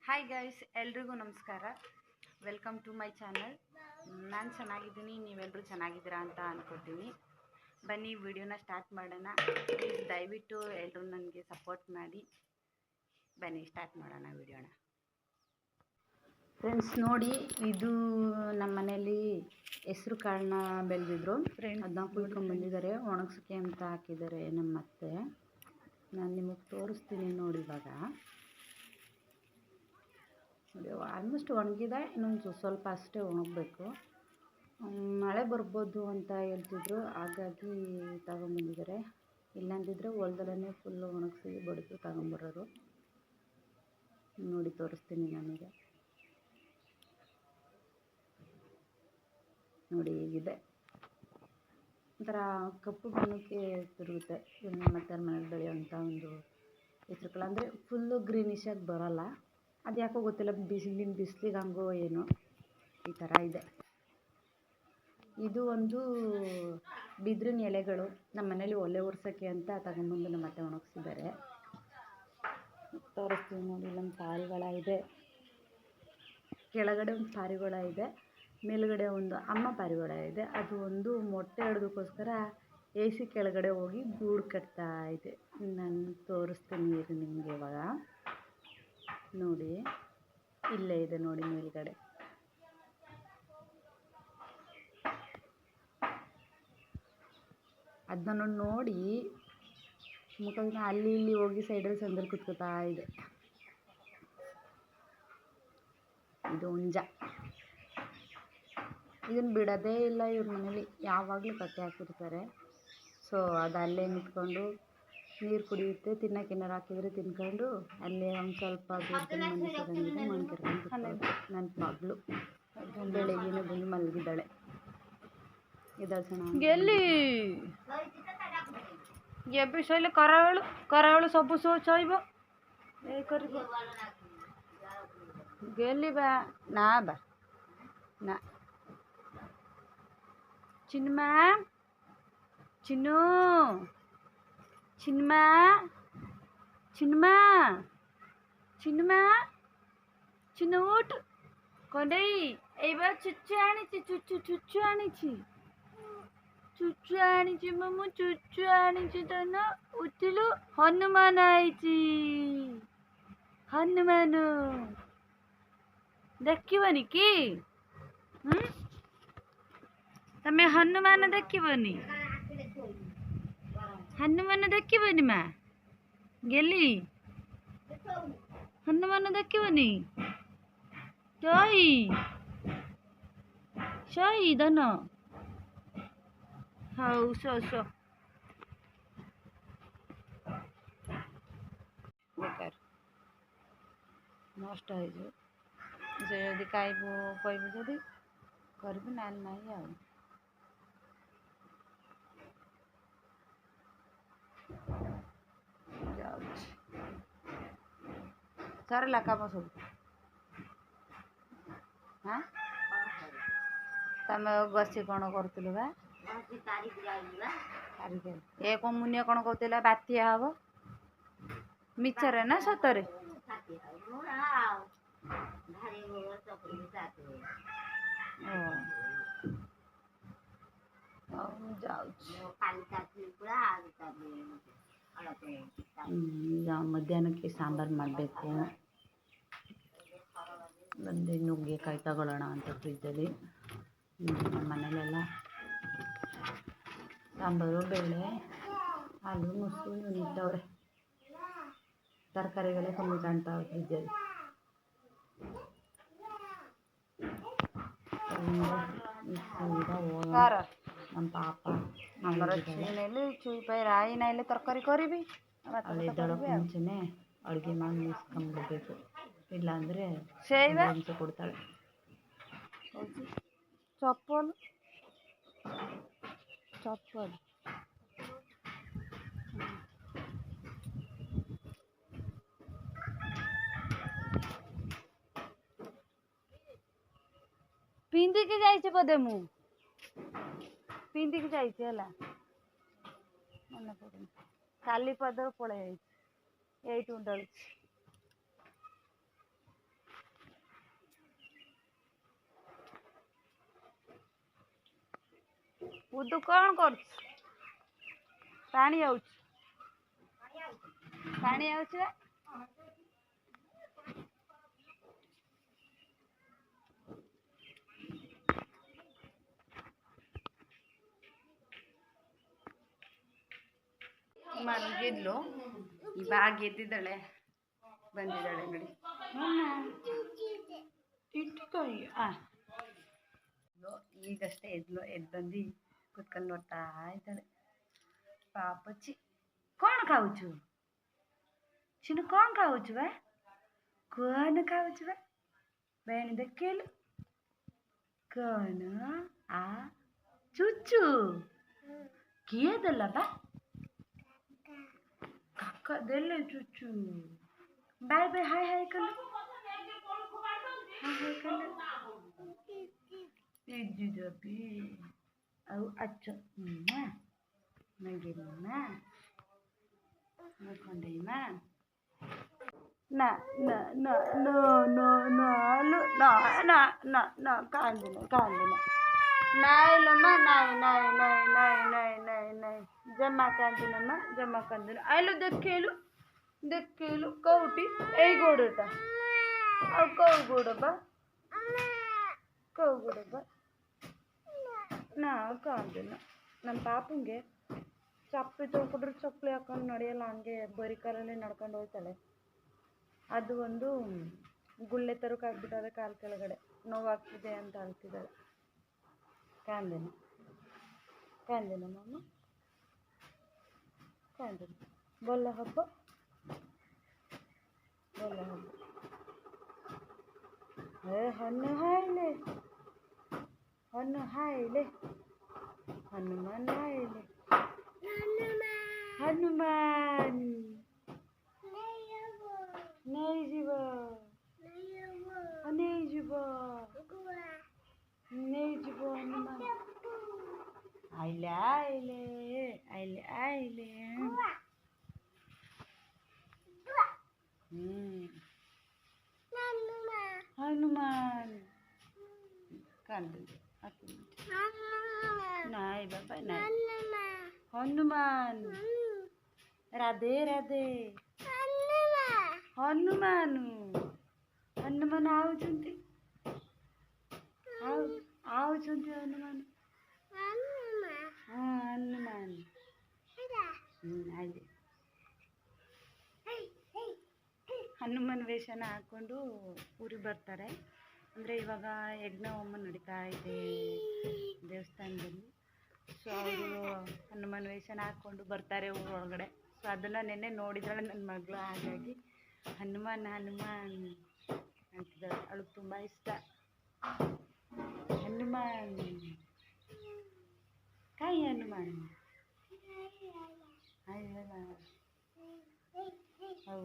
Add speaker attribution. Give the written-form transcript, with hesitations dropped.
Speaker 1: Hi guys, ಎಲ್ರಿಗೂ ನಮಸ್ಕಾರ. Welcome to my channel. ನಾನು ಚೆನ್ನಾಗಿದ್ದೀನಿ, ನೀವೆಲ್ಲರೂ ಚೆನ್ನಾಗಿದ್ದೀರಾ ಅಂತ ಅಂದ್ಕೊತೀನಿ. ಬನ್ನಿ ವಿಡಿಯೋನ ಸ್ಟಾರ್ಟ್ ಮಾಡೋಣ. ಪ್ಲೀಸ್ ದಯವಿಟ್ಟು ಎಲ್ಲರೂ ನನಗೆ ಸಪೋರ್ಟ್ ಮಾಡಿ. ಬನ್ನಿ ಸ್ಟಾರ್ಟ್ ಮಾಡೋಣ ವಿಡಿಯೋನ. ಫ್ರೆಂಡ್ಸ್ ನೋಡಿ, ಇದು ನಮ್ಮ ಮನೆಯಲ್ಲಿ ಹೆಸರು ಕಾಳನ್ನ ಬೆಳೆದಿದ್ರು. ಅದನ್ನ ಕುಯ್ಕೊಂಡು ಬಂದಿದ್ದಾರೆ, ಒಣಗಿಸೋಕ್ಕೆ ಅಂತ ಹಾಕಿದ್ದಾರೆ ನಮ್ಮ ಅತ್ತೆ. ನಾನು ನಿಮಗೆ ತೋರಿಸ್ತೀನಿ ನೋಡಿ. ಇವಾಗ ಆಲ್ಮೋಸ್ಟ್ ಒಣಗಿದೆ, ಇನ್ನೊಂದು ಸ್ವಲ್ಪ ಅಷ್ಟೇ ಒಣಗಬೇಕು. ಮಳೆ ಬರ್ಬೋದು ಅಂತ ಹೇಳ್ತಿದ್ರು, ಹಾಗಾಗಿ ತಗೊಂಬಂದಿದ್ದಾರೆ. ಇಲ್ಲಾಂದಿದ್ರೆ ಹೊಲದಲ್ಲೇ ಫುಲ್ಲು ಒಣಗಿಸಿ ಬಡಿದು ತಗೊಂಬರೋರು. ನೋಡಿ ತೋರಿಸ್ತೀನಿ ನನಗೆ. ನೋಡಿ ಹೇಗಿದೆ, ಒಂಥರ ಕಪ್ಪು ಬಣ್ಣಕ್ಕೆ ತಿರುಗುತ್ತೆ. ಮತ್ತು ಮನೇಲಿ ಬೆಳೆಯೋಂಥ ಒಂದು ಹೆಸರು ಕಾಳು ಅಂದರೆ ಫುಲ್ಲು ಗ್ರೀನಿಶಾಗಿ ಬರೋಲ್ಲ. ಅದು ಯಾಕೋ ಗೊತ್ತಿಲ್ಲ, ಬಿಸಿಲಿಗೆ ಹಂಗೋ ಏನೋ ಈ ಥರ ಇದೆ. ಇದು ಒಂದು ಬಿದಿರಿನ ಎಲೆಗಳು. ನಮ್ಮ ಮನೇಲಿ ಒಲೆ ಒರೆಸೋಕ್ಕೆ ಅಂತ ತಗೊಂಬಂದು ನಮ್ಮ ಅತ್ತೆ ಒಣಗಿಸಿದ್ದಾರೆ. ತೋರಿಸ್ತೀವಿ ನೋಡಿ. ಇಲ್ಲೊಂದು ಪಾರಿವಾಳ ಇದೆ, ಕೆಳಗಡೆ ಒಂದು ಪಾರಿವಾಳ ಇದೆ, ಮೇಲುಗಡೆ ಒಂದು ಅಮ್ಮ ಪಾರಿವಾಳ ಇದೆ. ಅದು ಒಂದು ಮೊಟ್ಟೆ ಇಡೋದಕ್ಕೋಸ್ಕರ AC ಕೆಳಗಡೆ ಹೋಗಿ ಗೂಡು ಕಟ್ತಾ ಇದೆ. ನಾನು ತೋರಿಸ್ತೀನಿ ನಿಮಗೆ ಇವಾಗ. ನೋಡಿ ಇಲ್ಲೇ ಇದೆ ನೋಡಿ ಮೇಲ್ಗಡೆ. ಅದನ್ನ ನೋಡಿ ಮುಖದಿಂದ ಅಲ್ಲಿ ಇಲ್ಲಿ ಹೋಗಿ ಸೈಡಲ್ಲಿ ಸಂದಲ್ಲಿ ಕುತ್ಕೋತಾ ಇದೆ. ಇದು ಹುಂಜ. ಇದನ್ನು ಬಿಡೋದೇ ಇಲ್ಲ ಇವ್ರ ಮನೇಲಿ, ಯಾವಾಗಲೂ ಕಟ್ಟಿ ಹಾಕಿರ್ತಾರೆ. ಸೊ ಅದು ಅಲ್ಲೇ ನಿಂತ್ಕೊಂಡು ನೀರು ಕುಡಿಯುತ್ತೆ. ತಿನ್ನೋಕೆ ಏನಾರು ಹಾಕಿದರೆ ತಿನ್ಕೊಂಡು ಅಲ್ಲೇ ಒಂದು ಸ್ವಲ್ಪ ದೂರದಲ್ಲಿ ಮನೆ ತಗೊಂಡಿದ್ದು ಮಣ್ಕೆರ್ಕೊಂಡು ನನ್ನ ಮಗಳು ಬೆಳಗ್ಗೆನೇ ಬಂದು ಮಲಗಿದ್ದಾಳೆ. ಇದ್ದಾಳೆ ಚೆನ್ನಾಗಿ.
Speaker 2: गेली ये भी सही करावळु सब सोचइब ए करिब
Speaker 1: गेली बा ना बा ना चिन्मा चिन्नू चिन्मा चिन्मा चिन्मा चिन्नू उठ कोंडई एबा चुच्चू आनिछि चुच्चू आनिछि चुच्चू आनिछि मम्मू चुच्चू आनिछि तनो उठिलु हनुमान आइछि हनुमान देखिबनी कि तमे हनुमान देखिबनी हनुमान देखिबनी मा गेली हनुमान देखिबनी शई शई दन हौ सो बेकार नष्ट हो से यदि खाइबू कहबू जदि करबी ना नहीं आ सरला काम सब हाँ तमें बसी कौन करूँ बा ए कौन मुनिया कौन कहला बातिया हम मिछरे ना सतरे ಮಧ್ಯಾಹ್ನಕ್ಕೆ ಸಾಂಬಾರು ಮಾಡಬೇಕು. ಬಂದು ನುಗ್ಗೆಕಾಯಿ ತಗೊಳ್ಳೋಣ ಅಂತ ಫ್ರಿಜ್ಜಲ್ಲಿ. ನಮ್ಮ ಮನೇಲೆಲ್ಲ ಸಾಂಬಾರು, ಬೇಳೆ, ಹಾಲು, ಮೊಸರು ಇಟ್ಟವ್ರೆ. ತರಕಾರಿಗಳೇ ಕಮ್ಮಿ ಕಾಣ್ತಾವೆ ಫ್ರಿಜ್ಜಲ್ಲಿ. ನಮ್ಮ ಪಾಪ ರಾಯಿನಲ್ಲಿ ತರಕಾರಿ ಕರಿಬಿ ಅಲ್ಲಿದ್ದಳಕ್ಕೆ ಮುಂಚೆನೆ ಅಡುಗೆ ಮಾಡಿ ಮುಗಿಸ್ಕೊಂಡ್ಬಿಡ್ಬೇಕು. ಇಲ್ಲಾಂದರೆ ಹಿಂಸೆ ಕೊಡ್ತಾಳೆ.
Speaker 2: चप्पल चप्पल पिंधिकी जाइछि बोधे मु पिंधिकी जाइछि हला मन पड़े काली पद पळे एइटु डलछि ବୁଧୁ କ'ଣ କରୁଛୁ? ପାଣି ଆଉଛି ବା। ಮಲಗಿದ್ಲು, ಇವಾಗ ಎದ್ದಿದ್ದಾಳೆ, ಬಂದಿದ್ದಾಳೆ ನೋಡಿ. ಈಗಷ್ಟೇ ಎದ್ದು ಬಂದು ಕುತ್ಕೊಂಡು ನೋಡ್ತಾ ಇದ್ದಾಳೆ. ಪಾಪಚ್ಚಿ କ'ଣ ଖାଉଛୁ? ಚಿನ್ನು କ'ଣ ଖାଉଛୁ ବା? କ'ଣ ଖାଉଛୁ ବା? ବେଣି ଦେଖିଲୁ କ'ଣ? ଆ ଚୁଚୁ କିଏ ଦେଲା ବା? କାକା ଦେଲେ ଚୁଚୁ। ବାଏ ବାଏ ହାଇ ହାଇ କଲୁ, ହାଇ ହାଇ କଲୁ। ଦିଦି ଦେବି ଆଉ ଆଚ୍ଛ ମା ଖଣ୍ଡେଇ ମା ନା ନା ନା ନା ନା ନା ନା ନା ନା ନା କାନ୍ଦିನ ନାଇଁ ଲୋ ମା, ନାଇଁ ନାଇଁ ନାଇଁ ନାଇଁ ନାଇଁ ନାଇଁ ନାଇଁ ଜମା କାନ୍ଦିନಮ್ಮ, ଜମା କାନ୍ଦିନ। ଆଇଲୁ ଦେଖିଲୁ କୋଉଠି? ଏଇ ଗୋଡ଼ଟା ଆଉ କୋଉ ଗୋଡ଼ ବା? ನಾ ಕಾಂದಿನ ನಮ್ಮ ಪಾಪಂಗೆ ಚಪ್ಪಲಿ ಚೌಕಟ್ರೆ ಚಪ್ಪಲಿ ಹಾಕೊಂಡು ನಡೆಯಲ್ಲ, ಹಂಗೆ ಬರೀ ಕಾಲಲ್ಲಿ ನಡ್ಕೊಂಡು ಹೋಗ್ತಾಳೆ. ಅದು ಒಂದು ಗುಳ್ಳೆ ತರಕಾಗ್ಬಿಟ್ಟದೆ ಕಾಲು ಕೆಳಗಡೆ, ನೋವಾಗ್ತಿದೆ ಅಂತ ಅಳ್ತಿದ್ದಾಳೆ. ಕಾಂದಿನ ಮಾಮ ಕಾಂದಿನ. ಬೊಲ್ಲ ಹಬ್ಬ ಹಣ್ಣು ಹಾಯ್ಲೆ ಹನುಮಾನ್ ಹಾಯ್ಲೆ ಹನುಮಾನ್ ନେଇଯିବ ହନୁମାନ। ଆଇଲେ ହନୁମାନ କାନ୍ଦିଲେ ନାଇଁ ବାବା ନାଇଁ। ହନୁମାନ ରାଧେ ରାଧେ। ହନୁମାନ ଆଉଛନ୍ତି ହନୁମାନ। ಹನುಮಾನ್ ಆಯ್ತು. ಹನುಮಾನ್ ವೇಷನ ಹಾಕ್ಕೊಂಡು ಊರಿಗೆ ಬರ್ತಾರೆ. ಅಂದರೆ ಇವಾಗ ಯಜ್ಞ ಹೋಮ ನಡೀತಾ ಇದೆ ದೇವಸ್ಥಾನದಲ್ಲಿ. ಸೊ ಅವರು ಹನುಮಾನ್ ವೇಷನ ಹಾಕ್ಕೊಂಡು ಬರ್ತಾರೆ ಊರೊಳಗಡೆ. ಸೊ ಅದನ್ನು ನೆನ್ನೆ ನೋಡಿದ್ದಾಳೆ ನನ್ನ ಮಗಳು, ಹಾಗಾಗಿ ಹನುಮಾನ್ ಅಂತಿದ್ದಾಳೆ. ಅವಳಿಗೆ ತುಂಬ ಇಷ್ಟ ಹನುಮಾನ್. ಕಾಯಿ ಹನುಮಾನ್ ಹೌ